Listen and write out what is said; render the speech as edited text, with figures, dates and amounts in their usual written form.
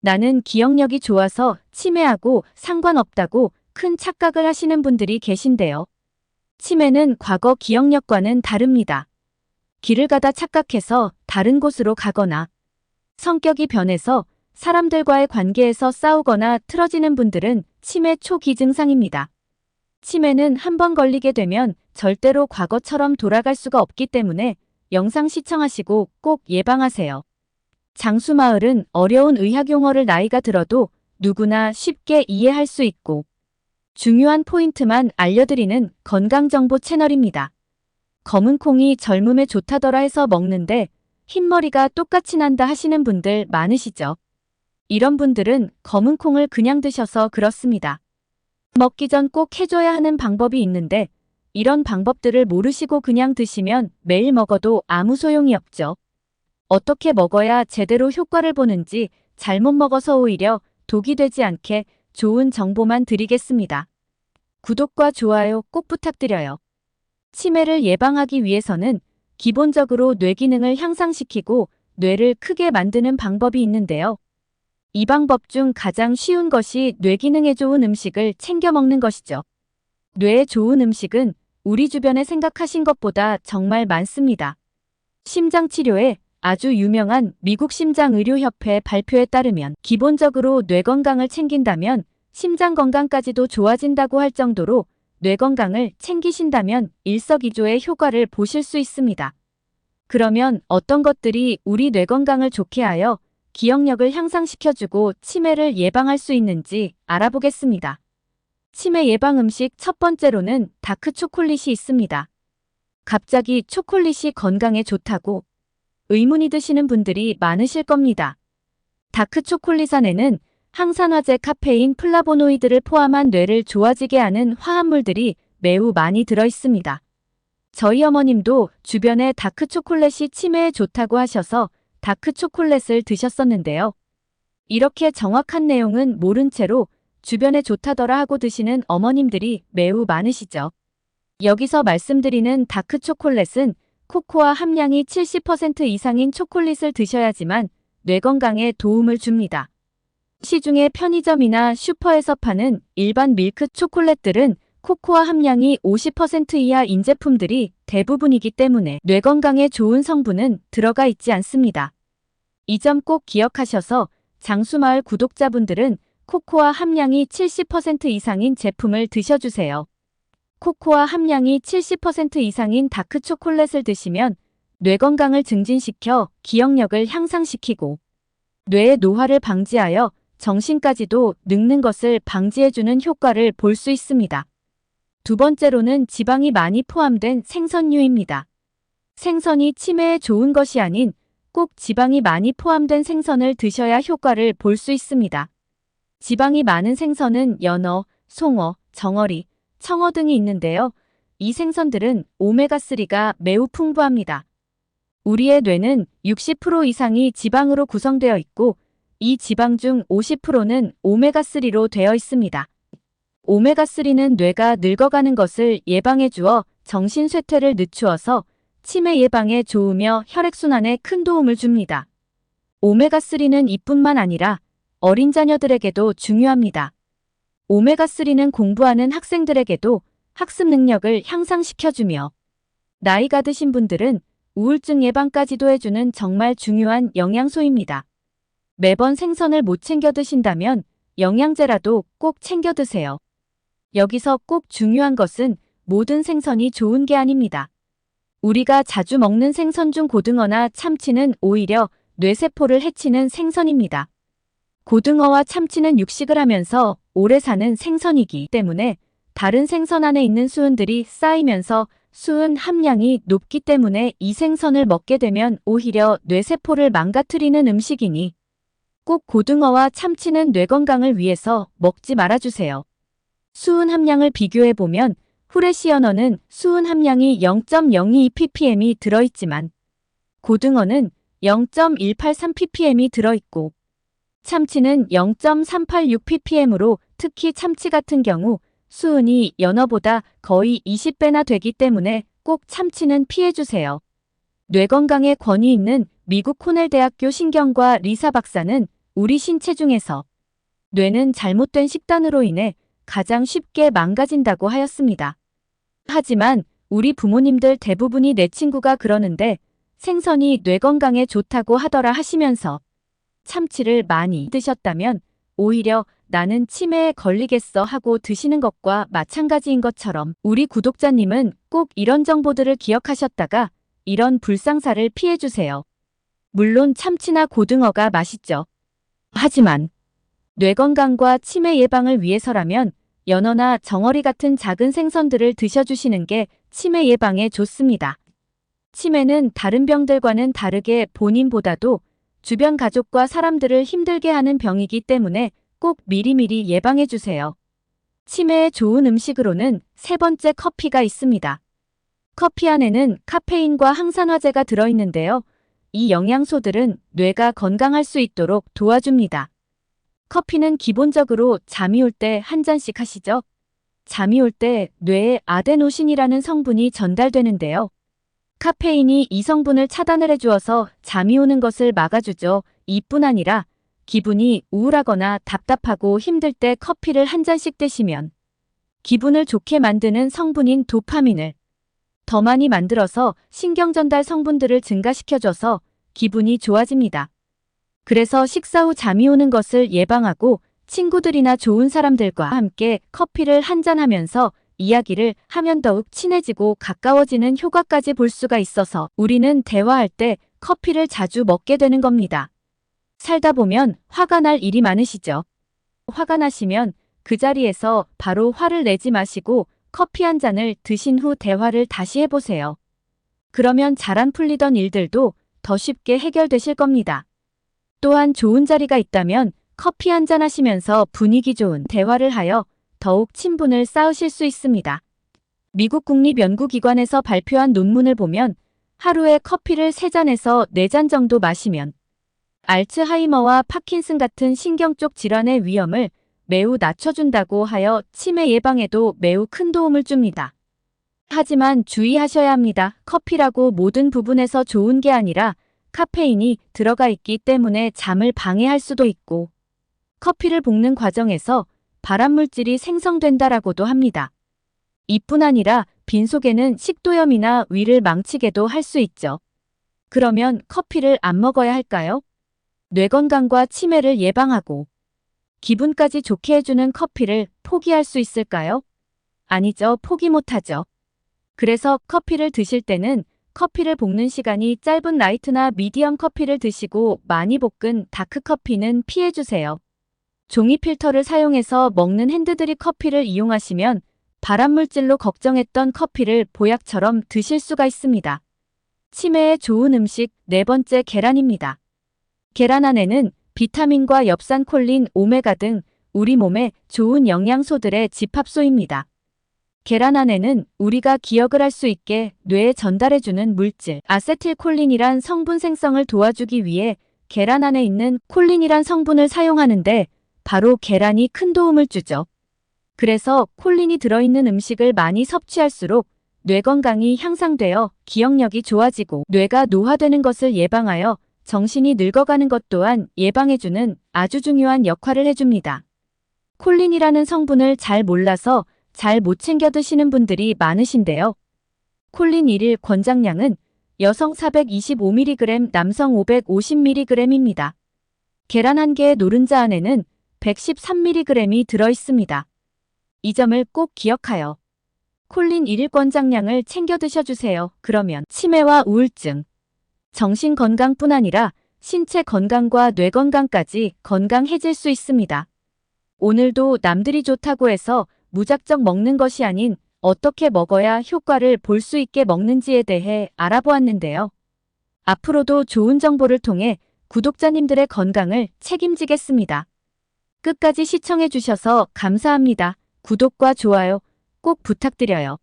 나는 기억력이 좋아서 치매하고 상관없다고 큰 착각을 하시는 분들이 계신데요. 치매는 과거 기억력과는 다릅니다. 길을 가다 착각해서 다른 곳으로 가거나 성격이 변해서 사람들과의 관계에서 싸우거나 틀어지는 분들은 치매 초기 증상입니다. 치매는 한 번 걸리게 되면 절대로 과거처럼 돌아갈 수가 없기 때문에 영상 시청하시고 꼭 예방하세요. 장수마을은 어려운 의학 용어를 나이가 들어도 누구나 쉽게 이해할 수 있고 중요한 포인트만 알려드리는 건강정보 채널입니다. 검은 콩이 젊음에 좋다더라 해서 먹는데 흰머리가 똑같이 난다 하시는 분들 많으시죠? 이런 분들은 검은 콩을 그냥 드셔서 그렇습니다. 먹기 전 꼭 해줘야 하는 방법이 있는데 이런 방법들을 모르시고 그냥 드시면 매일 먹어도 아무 소용이 없죠. 어떻게 먹어야 제대로 효과를 보는지 잘못 먹어서 오히려 독이 되지 않게 좋은 정보만 드리겠습니다. 구독과 좋아요 꼭 부탁드려요. 치매를 예방하기 위해서는 기본적으로 뇌 기능을 향상시키고 뇌를 크게 만드는 방법이 있는데요. 이 방법 중 가장 쉬운 것이 뇌 기능에 좋은 음식을 챙겨 먹는 것이죠. 뇌에 좋은 음식은 우리 주변에 생각하신 것보다 정말 많습니다. 심장 치료에 아주 유명한 미국 심장의료협회 발표에 따르면 기본적으로 뇌 건강을 챙긴다면 심장 건강까지도 좋아진다고 할 정도로 뇌 건강을 챙기신다면 일석이조의 효과를 보실 수 있습니다. 그러면 어떤 것들이 우리 뇌 건강을 좋게 하여 기억력을 향상시켜주고 치매를 예방할 수 있는지 알아보겠습니다. 치매 예방 음식 첫 번째로는 다크 초콜릿이 있습니다. 갑자기 초콜릿이 건강에 좋다고 의문이 드시는 분들이 많으실 겁니다. 다크 초콜릿 안에는 항산화제 카페인 플라보노이드를 포함한 뇌를 좋아지게 하는 화합물들이 매우 많이 들어 있습니다. 저희 어머님도 주변에 다크 초콜릿이 치매에 좋다고 하셔서 다크 초콜릿을 드셨었는데요. 이렇게 정확한 내용은 모른 채로 주변에 좋다더라 하고 드시는 어머님들이 매우 많으시죠. 여기서 말씀드리는 다크 초콜릿은 코코아 함량이 70% 이상인 초콜릿을 드셔야지만 뇌 건강에 도움을 줍니다. 시중에 편의점이나 슈퍼에서 파는 일반 밀크 초콜릿들은 코코아 함량이 50% 이하인 제품들이 대부분이기 때문에 뇌 건강에 좋은 성분은 들어가 있지 않습니다. 이 점 꼭 기억하셔서 장수마을 구독자분들은 코코아 함량이 70% 이상인 제품을 드셔주세요. 코코아 함량이 70% 이상인 다크 초콜릿을 드시면 뇌 건강을 증진시켜 기억력을 향상시키고 뇌의 노화를 방지하여 정신까지도 늙는 것을 방지해주는 효과를 볼 수 있습니다. 두 번째로는 지방이 많이 포함된 생선류입니다. 생선이 치매에 좋은 것이 아닌 꼭 지방이 많이 포함된 생선을 드셔야 효과를 볼 수 있습니다. 지방이 많은 생선은 연어, 송어, 정어리, 청어 등이 있는데요. 이 생선들은 오메가3가 매우 풍부합니다. 우리의 뇌는 60% 이상이 지방으로 구성되어 있고 이 지방 중 50%는 오메가3로 되어 있습니다. 오메가3는 뇌가 늙어가는 것을 예방해 주어 정신쇠퇴를 늦추어서 치매 예방에 좋으며 혈액순환에 큰 도움을 줍니다. 오메가3는 이뿐만 아니라 어린 자녀들에게도 중요합니다. 오메가3는 공부하는 학생들에게도 학습 능력을 향상시켜주며 나이가 드신 분들은 우울증 예방까지도 해주는 정말 중요한 영양소입니다. 매번 생선을 못 챙겨 드신다면 영양제라도 꼭 챙겨 드세요. 여기서 꼭 중요한 것은 모든 생선이 좋은 게 아닙니다. 우리가 자주 먹는 생선 중 고등어나 참치는 오히려 뇌세포를 해치는 생선입니다. 고등어와 참치는 육식을 하면서 오래 사는 생선이기 때문에 다른 생선 안에 있는 수은들이 쌓이면서 수은 함량이 높기 때문에 이 생선을 먹게 되면 오히려 뇌세포를 망가뜨리는 음식이니 꼭 고등어와 참치는 뇌 건강을 위해서 먹지 말아주세요. 수은 함량을 비교해보면 후레시연어는 수은 함량이 0.022ppm이 들어있지만 고등어는 0.183ppm이 들어있고 참치는 0.386ppm으로 특히 참치 같은 경우 수은이 연어보다 거의 20배나 되기 때문에 꼭 참치는 피해주세요. 뇌 건강에 권위 있는 미국 코넬 대학교 신경과 리사 박사는 우리 신체 중에서 뇌는 잘못된 식단으로 인해 가장 쉽게 망가진다고 하였습니다. 하지만 우리 부모님들 대부분이 내 친구가 그러는데 생선이 뇌 건강에 좋다고 하더라 하시면서 참치를 많이 드셨다면 오히려 나는 치매에 걸리겠어 하고 드시는 것과 마찬가지인 것처럼 우리 구독자님은 꼭 이런 정보들을 기억하셨다가 이런 불상사를 피해주세요. 물론 참치나 고등어가 맛있죠. 하지만 뇌 건강과 치매 예방을 위해서라면 연어나 정어리 같은 작은 생선들을 드셔주시는 게 치매 예방에 좋습니다. 치매는 다른 병들과는 다르게 본인보다도 주변 가족과 사람들을 힘들게 하는 병이기 때문에 꼭 미리미리 예방해주세요. 치매에 좋은 음식으로는 세 번째 커피가 있습니다. 커피 안에는 카페인과 항산화제가 들어있는데요. 이 영양소들은 뇌가 건강할 수 있도록 도와줍니다. 커피는 기본적으로 잠이 올 때 한 잔씩 하시죠? 잠이 올 때 뇌에 아데노신이라는 성분이 전달되는데요. 카페인이 이 성분을 차단을 해주어서 잠이 오는 것을 막아주죠. 이뿐 아니라 기분이 우울하거나 답답하고 힘들 때 커피를 한 잔씩 드시면 기분을 좋게 만드는 성분인 도파민을 더 많이 만들어서 신경전달 성분들을 증가시켜줘서 기분이 좋아집니다. 그래서 식사 후 잠이 오는 것을 예방하고 친구들이나 좋은 사람들과 함께 커피를 한잔하면서 이야기를 하면 더욱 친해지고 가까워지는 효과까지 볼 수가 있어서 우리는 대화할 때 커피를 자주 먹게 되는 겁니다. 살다 보면 화가 날 일이 많으시죠? 화가 나시면 그 자리에서 바로 화를 내지 마시고 커피 한 잔을 드신 후 대화를 다시 해보세요. 그러면 잘 안 풀리던 일들도 더 쉽게 해결되실 겁니다. 또한 좋은 자리가 있다면 커피 한 잔 하시면서 분위기 좋은 대화를 하여 더욱 친분을 쌓으실 수 있습니다. 미국 국립연구기관에서 발표한 논문을 보면 하루에 커피를 3잔에서 4잔 정도 마시면 알츠하이머와 파킨슨 같은 신경 쪽 질환의 위험을 매우 낮춰준다고 하여 치매 예방에도 매우 큰 도움을 줍니다. 하지만 주의하셔야 합니다. 커피라고 모든 부분에서 좋은 게 아니라 카페인이 들어가 있기 때문에 잠을 방해할 수도 있고 커피를 볶는 과정에서 발암물질이 생성된다라고도 합니다. 이뿐 아니라 빈속에는 식도염이나 위를 망치게도 할 수 있죠. 그러면 커피를 안 먹어야 할까요? 뇌 건강과 치매를 예방하고 기분까지 좋게 해주는 커피를 포기할 수 있을까요? 아니죠. 포기 못하죠. 그래서 커피를 드실 때는 커피를 볶는 시간이 짧은 라이트나 미디엄 커피를 드시고 많이 볶은 다크 커피는 피해주세요. 종이 필터를 사용해서 먹는 핸드드립 커피를 이용하시면 발암물질로 걱정했던 커피를 보약처럼 드실 수가 있습니다. 치매에 좋은 음식 네 번째 계란입니다. 계란 안에는 비타민과 엽산, 콜린, 오메가 등 우리 몸에 좋은 영양소들의 집합소입니다. 계란 안에는 우리가 기억을 할 수 있게 뇌에 전달해주는 물질 아세틸콜린이란 성분 생성을 도와주기 위해 계란 안에 있는 콜린이란 성분을 사용하는데 바로 계란이 큰 도움을 주죠. 그래서 콜린이 들어있는 음식을 많이 섭취할수록 뇌 건강이 향상되어 기억력이 좋아지고 뇌가 노화되는 것을 예방하여 정신이 늙어가는 것 또한 예방해주는 아주 중요한 역할을 해줍니다. 콜린이라는 성분을 잘 몰라서 잘 못 챙겨 드시는 분들이 많으신데요. 콜린 1일 권장량은 여성 425mg, 남성 550mg입니다. 계란 한 개의 노른자 안에는 113mg이 들어있습니다. 이 점을 꼭 기억하여 콜린 1일 권장량을 챙겨 드셔주세요. 그러면 치매와 우울증, 정신 건강뿐 아니라 신체 건강과 뇌 건강까지 건강해질 수 있습니다. 오늘도 남들이 좋다고 해서 무작정 먹는 것이 아닌 어떻게 먹어야 효과를 볼 수 있게 먹는지에 대해 알아보았는데요. 앞으로도 좋은 정보를 통해 구독자님들의 건강을 책임지겠습니다. 끝까지 시청해 주셔서 감사합니다. 구독과 좋아요 꼭 부탁드려요.